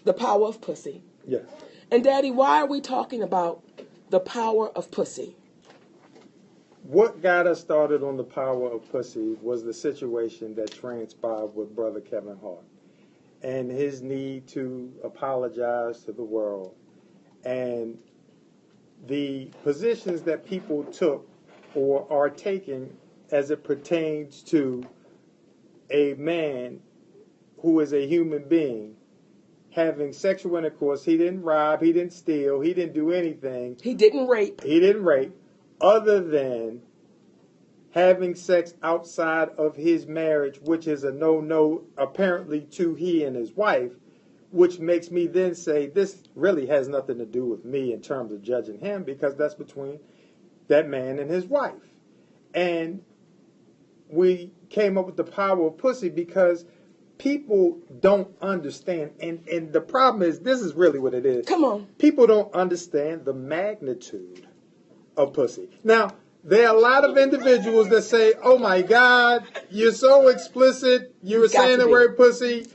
The power of pussy. Yes. And Daddy, why are we talking about the power of pussy? What got us started on the power of pussy was the situation that transpired with Brother Kevin Hart and his need to apologize to the world and the positions that people took or are taking as it pertains to a man who is a human being having sexual intercourse. He didn't rob, he didn't steal, he didn't do anything. He didn't rape. He didn't rape, other than having sex outside of his marriage, which is a no-no apparently to he and his wife, which makes me then say this really has nothing to do with me in terms of judging him, because that's between that man and his wife. And we came up with the power of pussy because people don't understand. And the problem is, this is really what it is. Come on. People don't understand the magnitude of pussy. Now, there are a lot of individuals that say, oh my God, you're so explicit. You were saying the word pussy.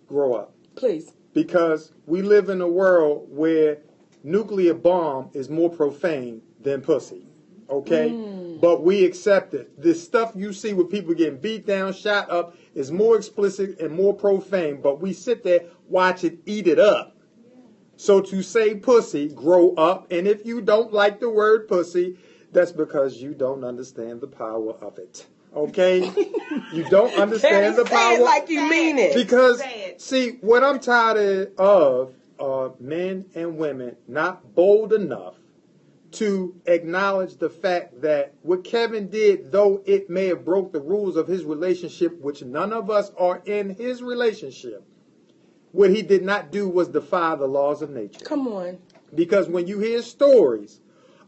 Grow up. Please. Because we live in a world where nuclear bomb is more profane than pussy. Okay? But we accept it. The stuff you see with people getting beat down, shot up, is more explicit and more profane. But we sit there, watch it, eat it up. So to say pussy, grow up. And if you don't like the word pussy, that's because you don't understand the power of it. Okay? You don't understand the power. Say it like you mean it. Because, see, what I'm tired of are men and women not bold enough to acknowledge the fact that what Kevin did, though it may have broke the rules of his relationship, which none of us are in his relationship, what he did not do was defy the laws of nature. Come on. Because when you hear stories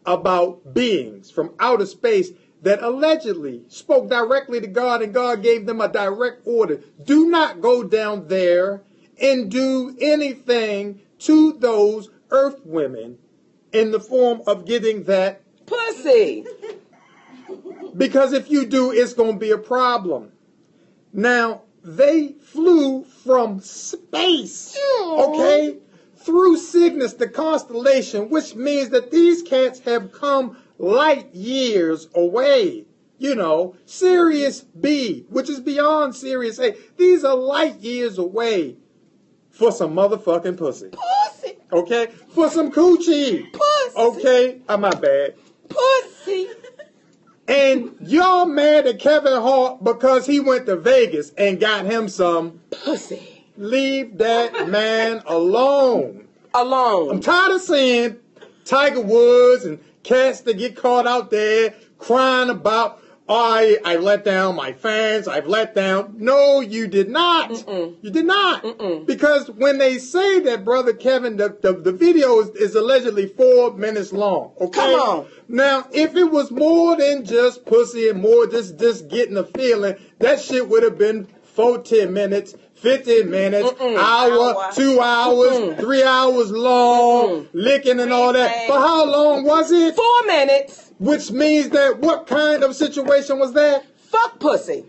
about beings from outer space that allegedly spoke directly to God and God gave them a direct order, do not go down there and do anything to those earth women in the form of getting that pussy. Because if you do, it's going to be a problem. Now, they flew from space, okay, through Cygnus, the constellation, which means that these cats have come light years away. You know, Sirius B, which is beyond Sirius A. These are light years away for some motherfucking pussy. Pussy. Okay? For some coochie. Pussy. Okay? I'm not bad. Pussy. And y'all mad at Kevin Hart because he went to Vegas and got him some pussy. Leave that man alone. Alone. I'm tired of seeing Tiger Woods and cats that get caught out there crying about, oh, I let down my fans, I've let down. No, you did not. You did not. Because when they say that, Brother Kevin, the video is allegedly 4 minutes long. Okay? Come on. Now, if it was more than just pussy and more just getting a feeling, that shit would have been 10 minutes, 15 minutes, hour, 2 hours, 3 hours long, licking and all that. But how long was it? 4 minutes. Which means that what kind of situation was that? Fuck pussy.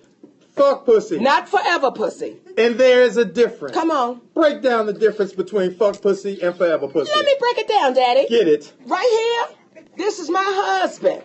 Fuck pussy. Not forever pussy. And there is a difference. Come on. Break down the difference between fuck pussy and forever pussy. Let me break it down, Daddy. Get it. Right here. This is my husband.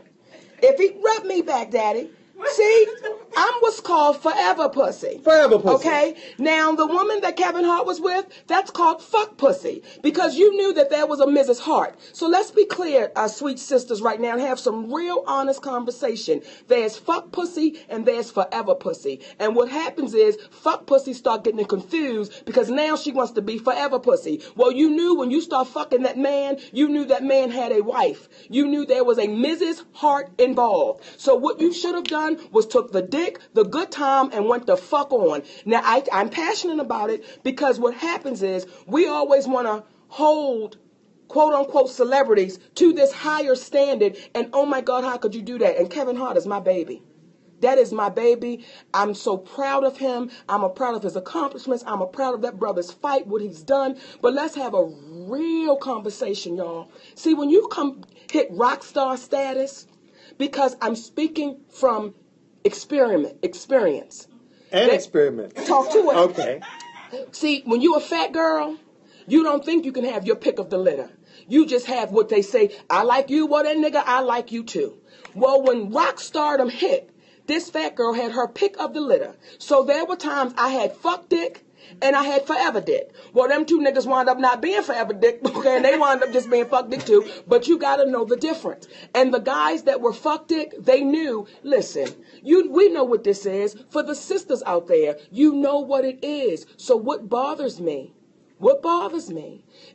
If he rub me back, Daddy. See, I'm what's called forever pussy. Forever pussy. Okay? Now, the woman that Kevin Hart was with, that's called fuck pussy. Because you knew that there was a Mrs. Hart. So let's be clear, our sweet sisters, right now, and have some real honest conversation. There's fuck pussy and there's forever pussy. And what happens is, fuck pussy start getting confused because now she wants to be forever pussy. Well, you knew when you start fucking that man, you knew that man had a wife. You knew there was a Mrs. Hart involved. So what you should have done was took the dick, the good time, and went the fuck on. Now, I'm passionate about it because what happens is we always want to hold quote-unquote celebrities to this higher standard, and oh my God, how could you do that? And Kevin Hart is my baby. That is my baby. I'm so proud of him. I'm proud of his accomplishments. I'm proud of that brother's fight, what he's done. But let's have a real conversation, y'all. See, when you hit rock star status, because I'm speaking from experience. And experiment. Talk to it. Okay. See, when you a fat girl You don't think you can have your pick of the litter. You just have what they say, I like you, well that nigga, I like you too. Well, when rock stardom hit, this fat girl had her pick of the litter. So there were times I had fuck dick and I had forever dick. Well, them two niggas wound up not being forever dick, okay, and they wound up just being fuck dick too. But you gotta know the difference. And the guys that were fuck dick, they knew, listen, we know what this is. For the sisters out there, you know what it is. So what bothers me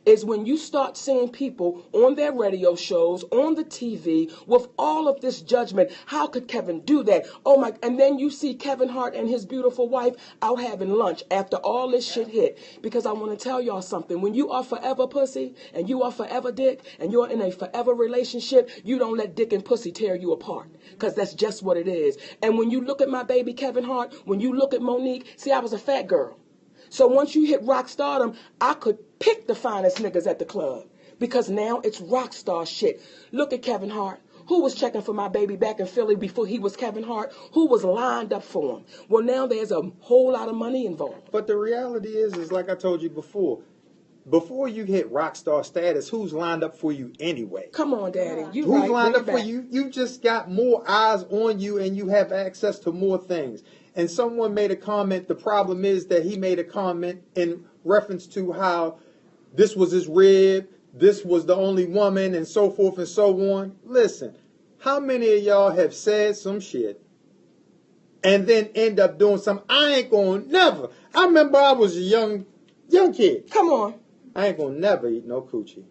is when you start seeing people on their radio shows, on the TV, with all of this judgment. How could Kevin do that? Oh my, and then you see Kevin Hart and his beautiful wife out having lunch after all this shit hit. Because I want to tell y'all something. When you are forever pussy, and you are forever dick, and you're in a forever relationship, you don't let dick and pussy tear you apart. Because that's just what it is. And when you look at my baby Kevin Hart, when you look at Monique, see, I was a fat girl. So once you hit rock stardom, I could pick the finest niggas at the club because now it's rock star shit. Look at Kevin Hart. Who was checking for my baby back in Philly before he was Kevin Hart? Who was lined up for him? Well, now there's a whole lot of money involved. But the reality is like I told you before you hit rock star status, who's lined up for you anyway? Come on, Daddy. You who's right. lined up for you? You just got more eyes on you and you have access to more things. And someone made a comment. The problem is that he made a comment in reference to how this was his rib, this was the only woman, and so forth and so on. Listen, how many of y'all have said some shit and then end up doing something? I ain't gonna never. I remember I was a young kid. Come on. I ain't gonna never eat no coochie.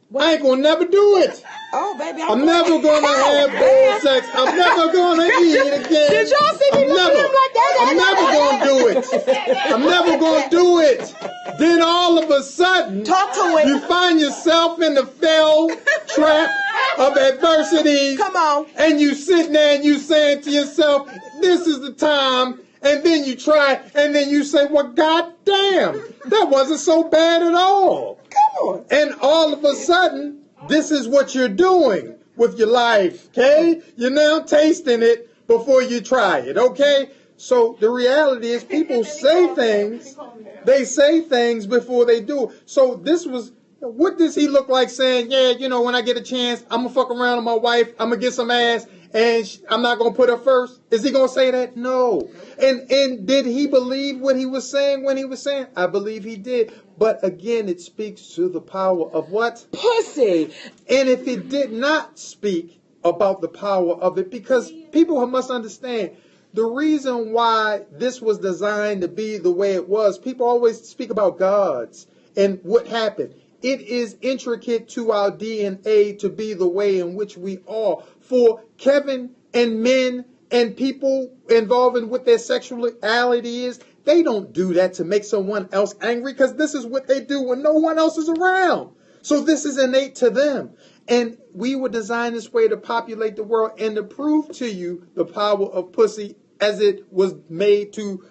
What? I ain't gonna never do it. Oh, baby, I'm never gonna have oral sex. I'm never gonna eat again. Did y'all see me look at him like that? I'm never gonna do it. I'm never gonna do it. Then all of a sudden, talk to it. You find yourself in the fell trap of adversity. Come on. And you sitting there and you saying to yourself, this is the time. And then you try, and then you say, well, goddamn, that wasn't so bad at all. Come on. And all of a sudden, this is what you're doing with your life, okay? You're now tasting it before you try it, okay? So the reality is people say things, they say things before they do. So this was, what does he look like saying, yeah, you know, when I get a chance, I'm going to fuck around with my wife, I'm going to get some ass, and I'm not going to put her first? Is he going to say that? No. And did he believe what he was saying when he was saying? I believe he did. But again, it speaks to the power of what? Pussy. And if it did not speak about the power of it, because people must understand, the reason why this was designed to be the way it was, people always speak about gods and what happened. It is intricate to our DNA to be the way in which we are. For Kevin and men and people involving with their sexuality is, they don't do that to make someone else angry, because this is what they do when no one else is around. So this is innate to them. And we were designed this way to populate the world and to prove to you the power of pussy as it was made to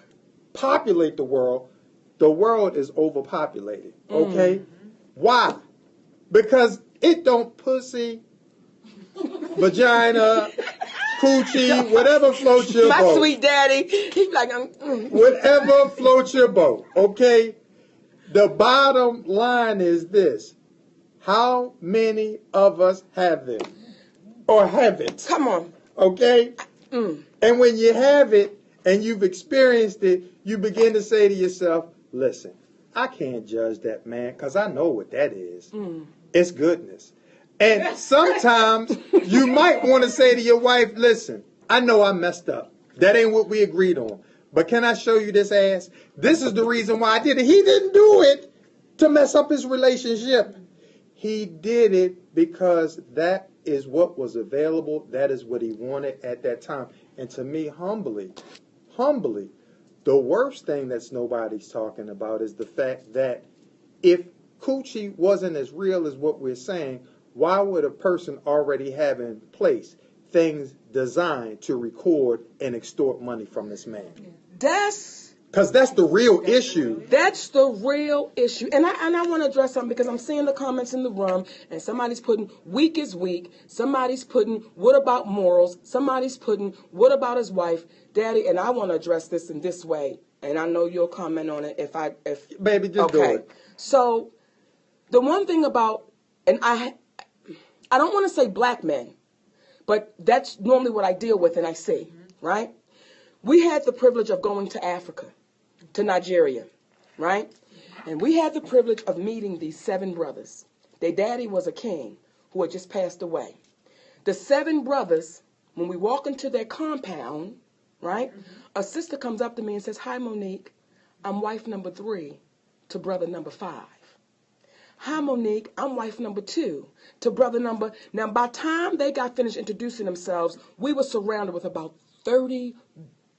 populate the world. The world is overpopulated, okay? Why? Because it don't pussy, vagina, coochie, whatever floats your boat. My sweet daddy. He's like, Whatever floats your boat, okay? The bottom line is this. How many of us have them? Or have it? Come on. Okay? And when you have it and you've experienced it, you begin to say to yourself, listen, I can't judge that man because I know what that is. It's goodness. And sometimes you might want to say to your wife, listen, I know I messed up. That ain't what we agreed on. But can I show you this ass? This is the reason why I did it. He didn't do it to mess up his relationship. He did it because that is what was available. That is what he wanted at that time. And to me, humbly, the worst thing that's nobody's talking about is the fact that if coochie wasn't as real as what we're saying, why would a person already have in place things designed to record and extort money from this man? Because that's the real issue. That's the real issue. And I want to address something because I'm seeing the comments in the room and somebody's putting weak is weak. Somebody's putting what about morals? Somebody's putting what about his wife? Daddy, and I want to address this in this way. And I know you'll comment on it if Baby, just do it. So The one thing about, and I don't want to say black men, but that's normally what I deal with and I see, right? We had the privilege of going to Africa, to Nigeria, right? And we had the privilege of meeting these 7 brothers. Their daddy was a king who had just passed away. The 7 brothers, when we walk into their compound, right, a sister comes up to me and says, "Hi, Monique, I'm wife number 3 to brother number 5. Hi, Monique, I'm wife number 2 to brother number..." Now, by the time they got finished introducing themselves, we were surrounded with about 30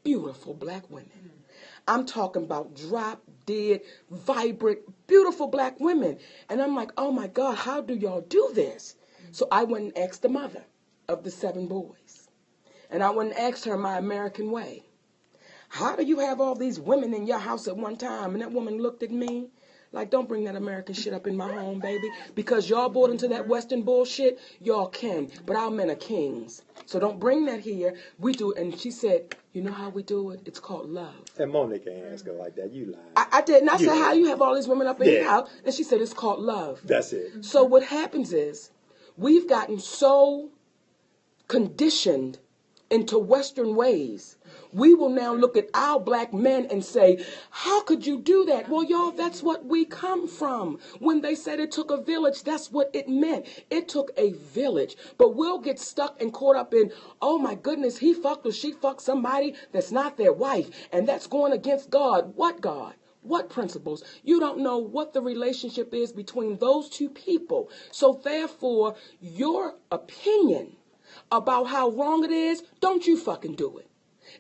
beautiful black women. I'm talking about drop dead, vibrant, beautiful black women. And I'm like, oh my God, how do y'all do this? So I went and asked the mother of the 7 boys. And I went and asked her my American way. How do you have all these women in your house at one time? And that woman looked at me like, don't bring that American shit up in my home, baby. Because y'all bought into that Western bullshit, y'all can. But our men are kings. So don't bring that here. We do it. And she said, you know how we do it? It's called love. And Monique ain't ask her like that. You lied. I did. And I said, how do you have all these women up in your house? And she said, it's called love. That's it. So what happens is, we've gotten so conditioned into Western ways. We will now look at our black men and say, how could you do that? Well, y'all, that's what we come from. When they said it took a village, that's what it meant. It took a village. But we'll get stuck and caught up in, oh my goodness, he fucked or she fucked somebody that's not their wife. And that's going against God. What God? What principles? You don't know what the relationship is between those 2 people. So therefore, your opinion about how wrong it is, don't you fucking do it.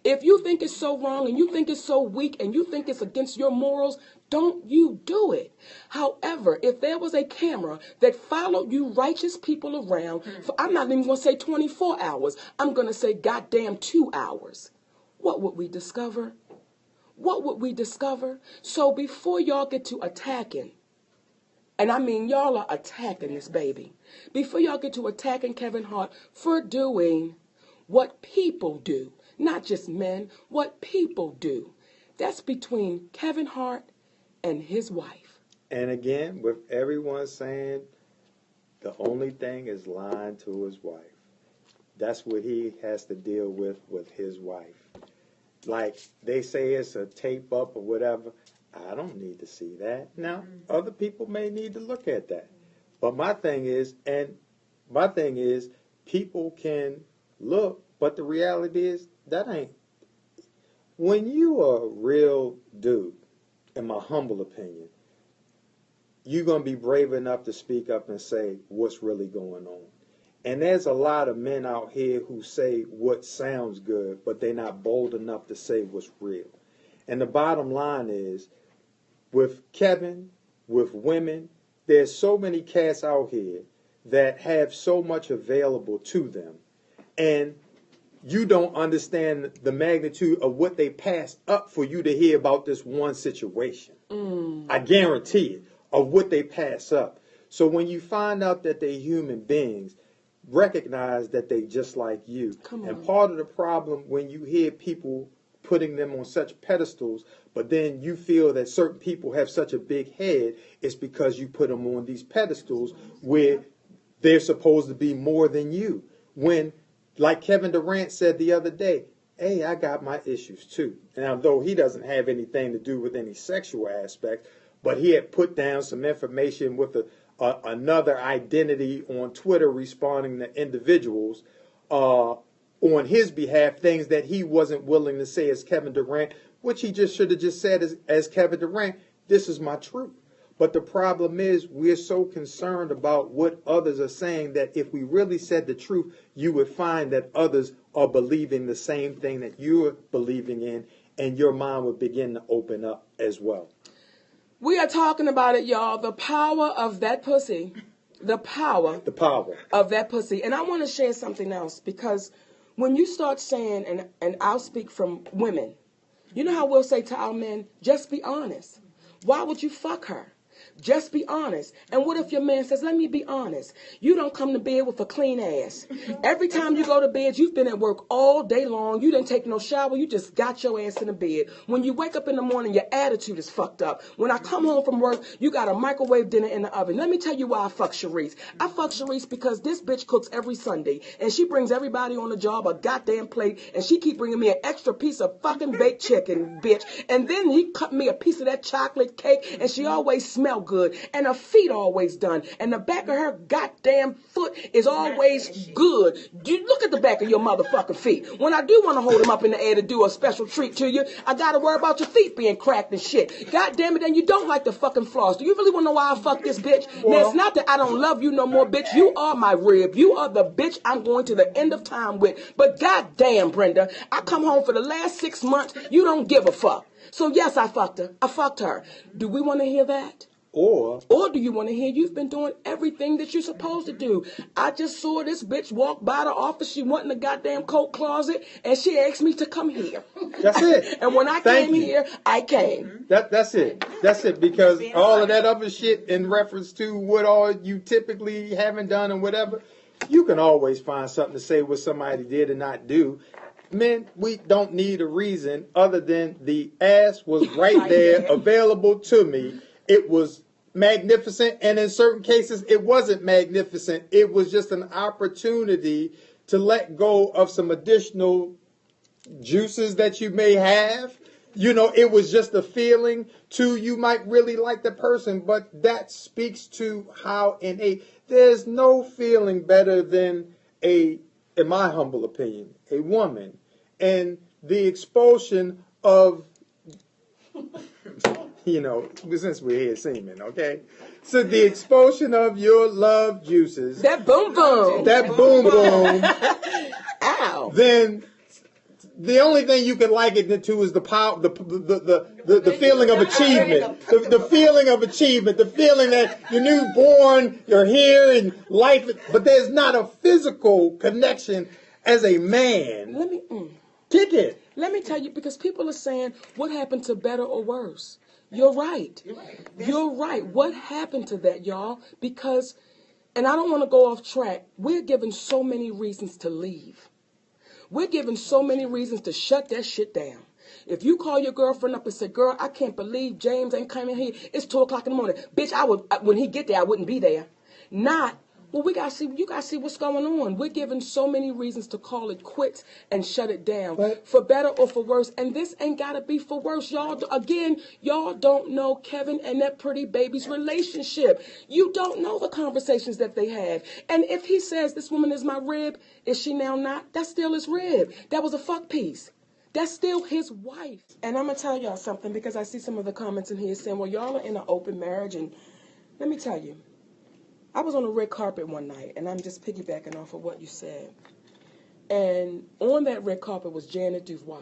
If you think it's so wrong and you think it's so weak and you think it's against your morals, don't you do it. However, if there was a camera that followed you righteous people around, for, I'm not even going to say 24 hours, I'm going to say goddamn 2 hours, what would we discover? What would we discover? So before y'all get to attacking, and I mean y'all are attacking this baby, before y'all get to attacking Kevin Hart for doing what people do, not just men, what people do. That's between Kevin Hart and his wife. And again, with everyone saying the only thing is lying to his wife. That's what he has to deal with his wife. Like they say it's a tape up or whatever. I don't need to see that. Now, other people may need to look at that. But my thing is, people can look, but the reality is, that ain't. When you are a real dude, in my humble opinion, you're going to be brave enough to speak up and say what's really going on. And there's a lot of men out here who say what sounds good, but they're not bold enough to say what's real. And the bottom line is, with Kevin, with women, there's so many cats out here that have so much available to them. And you don't understand the magnitude of what they pass up for you to hear about this one situation. I guarantee it, of what they pass up. So when you find out that they're human beings, recognize that they just like you. And part of the problem when you hear people putting them on such pedestals, but then you feel that certain people have such a big head, is because you put them on these pedestals where they're supposed to be more than you. When, like Kevin Durant said the other day, hey, I got my issues too. Now, though he doesn't have anything to do with any sexual aspect, but he had put down some information with another identity on Twitter responding to individuals on his behalf, things that he wasn't willing to say as Kevin Durant, which he just should have just said as Kevin Durant, this is my truth. But the problem is we're so concerned about what others are saying that if we really said the truth, you would find that others are believing the same thing that you're believing in, and your mind would begin to open up as well. We are talking about it, y'all. The power of that pussy. The power of that pussy. And I want to share something else, because when you start saying, and I'll speak from women, you know how we'll say to our men, just be honest. Why would you fuck her? Just be honest. And what if your man says, let me be honest. You don't come to bed with a clean ass. Every time you go to bed, you've been at work all day long. You didn't take no shower. You just got your ass in the bed. When you wake up in the morning, your attitude is fucked up. When I come home from work, you got a microwave dinner in the oven. Let me tell you why I fuck Sharice. I fuck Sharice because this bitch cooks every Sunday. And she brings everybody on the job a goddamn plate. And she keep bringing me an extra piece of fucking baked chicken, bitch. And then he cut me a piece of that chocolate cake. And she always smell good, and her feet always done, and the back of her goddamn foot is always good. You look at the back of your motherfucking feet. When I do want to hold them up in the air to do a special treat to you, I gotta worry about your feet being cracked and shit. God damn it, and you don't like the fucking floss. Do you really want to know why I fuck this bitch? Now, it's not that I don't love you no more, bitch. You are my rib. You are the bitch I'm going to the end of time with. But goddamn, Brenda, I come home for the last 6 months, you don't give a fuck. So yes, I fucked her. I fucked her. Do we want to hear that? Or do you want to hear you've been doing everything that you're supposed to do? I just saw this bitch walk by the office. She went in the goddamn coat closet, and she asked me to come here. That's it. And when I came here, I came. That's it. That's it. Because all of that other shit in reference to what all you typically haven't done and whatever, you can always find something to say what somebody did and not do. Men, we don't need a reason other than the ass was right there available to me. It was magnificent, and in certain cases, it wasn't magnificent. It was just an opportunity to let go of some additional juices that you may have. You know, it was just a feeling to you might really like the person, but that speaks to how innate. There's no feeling better than in my humble opinion, a woman. And the expulsion of, you know, since we're here semen, okay? So the expulsion of your love juices. That boom boom. That boom boom. Ow. Then the only thing you can like it to is the power, the feeling of achievement. The feeling of achievement. The feeling that you're newborn, you're here in life, but there's not a physical connection as a man. Kick it. Let me tell you, because people are saying, what happened to better or worse? You're right. You're right. What happened to that, y'all? Because, and I don't want to go off track, we're given so many reasons to leave. We're given so many reasons to shut that shit down. If you call your girlfriend up and say, girl, I can't believe James ain't coming here. It's 2 o'clock in the morning. Bitch, when he get there, I wouldn't be there. Not, well, you gotta see what's going on. We're given so many reasons to call it quits and shut it down. But, for better or for worse. And this ain't gotta be for worse. Y'all don't know Kevin and that pretty baby's relationship. You don't know the conversations that they had. And if he says this woman is my rib, is she now not? That's still his rib. That was a fuck piece. That's still his wife. And I'm gonna tell y'all something, because I see some of the comments in here saying, well, y'all are in an open marriage. And let me tell you, I was on a red carpet one night, and I'm just piggybacking off of what you said. And on that red carpet was Janet Duvois,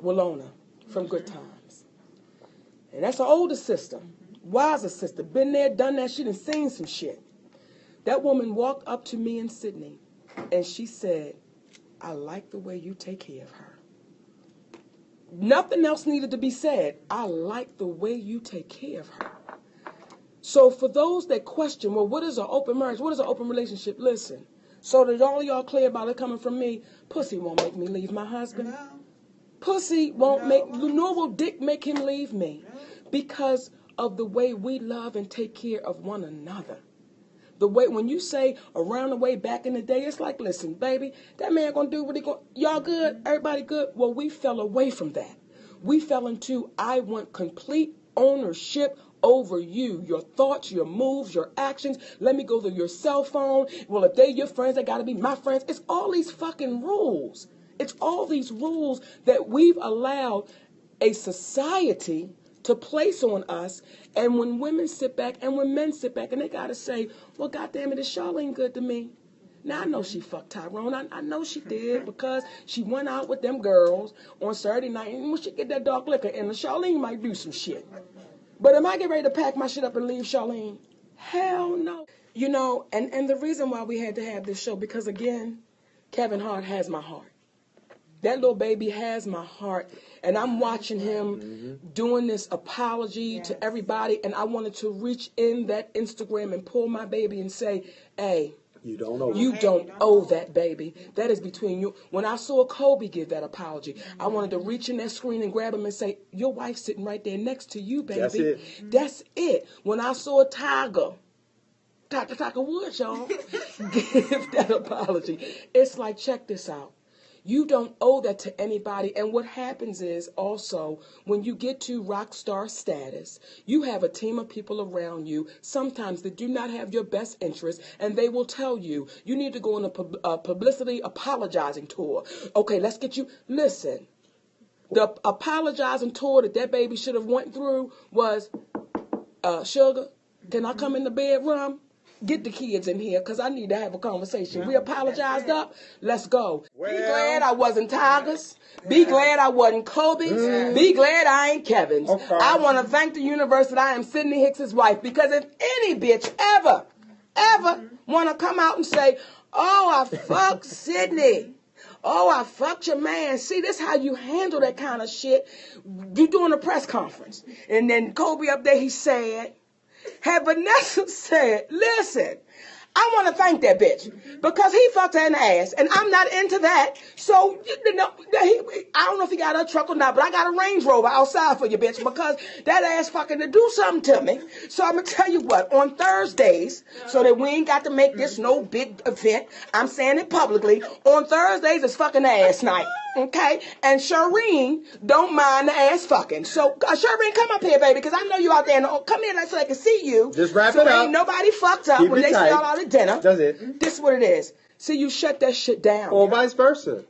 Willona from Good Times. And that's her older sister, wiser sister, been there, done that shit, and seen some shit. That woman walked up to me and Sydney, and she said, I like the way you take care of her. Nothing else needed to be said. I like the way you take care of her. So for those that question, well, what is an open marriage? What is an open relationship? Listen, so that all y'all clear about it coming from me, pussy won't make me leave my husband. No. Pussy won't nor will dick make him leave me. No. Because of the way we love and take care of one another. The way, when you say around the way back in the day, it's like, listen, baby, that man gonna do what he gonna, y'all good? Everybody good? Well, we fell away from that. We fell into, I want complete ownership over you, your thoughts, your moves, your actions. Let me go to your cell phone. Well, if they're your friends, they gotta be my friends. It's all these fucking rules. It's all these rules that we've allowed a society to place on us. And when women sit back and when men sit back and they gotta say, well, goddamn it, is Charlene good to me? Now, I know she fucked Tyrone. I know she did, because she went out with them girls on Saturday night, and when she get that dark liquor in, Charlene might do some shit. But am I getting ready to pack my shit up and leave Charlene? Hell no. You know, and the reason why we had to have this show, because again, Kevin Hart has my heart. That little baby has my heart, and I'm watching him doing this apology to everybody, and I wanted to reach in that Instagram and pull my baby and say, hey, you don't know. You don't owe that baby. That is between you. When I saw Kobe give that apology, I wanted to reach in that screen and grab him and say, your wife's sitting right there next to you, baby. That's it. That's it. When I saw Tiger Woods, y'all, give that apology, it's like, check this out. You don't owe that to anybody. And what happens is also when you get to rock star status, you have a team of people around you, sometimes that do not have your best interest, and they will tell you, you need to go on a publicity apologizing tour. Okay, let's get you. Listen, the apologizing tour that baby should have went through was, Sugar, can I come in the bedroom? Get the kids in here because I need to have a conversation. We apologized up. Let's go. Be glad I wasn't Tigers. Be glad I wasn't Kobe's. Be glad I ain't Kevin's. Okay. I want to thank the universe that I am Sidney Hicks's wife, because if any bitch ever want to come out and say, oh, I fucked Sidney. Oh, I fucked your man. See, this how you handle that kind of shit. You doing a press conference. And then Kobe up there, he said, had Vanessa said, listen, I want to thank that bitch because he fucked her in the ass, and I'm not into that. So, you know, I don't know if he got a truck or not, but I got a Range Rover outside for you, bitch, because that ass fucking to do something to me. So I'm going to tell you what, on Thursdays, so that we ain't got to make this no big event, I'm saying it publicly, on Thursdays it's fucking ass night. Okay, and Shireen don't mind the ass fucking. So Shireen, come up here, baby, because I know you out there. And come here so I can see you. Just wrap so it up. Ain't nobody fucked up Keep when it they tight. see all out at dinner. That's it. This is what it is. See, you shut that shit down. Or vice versa.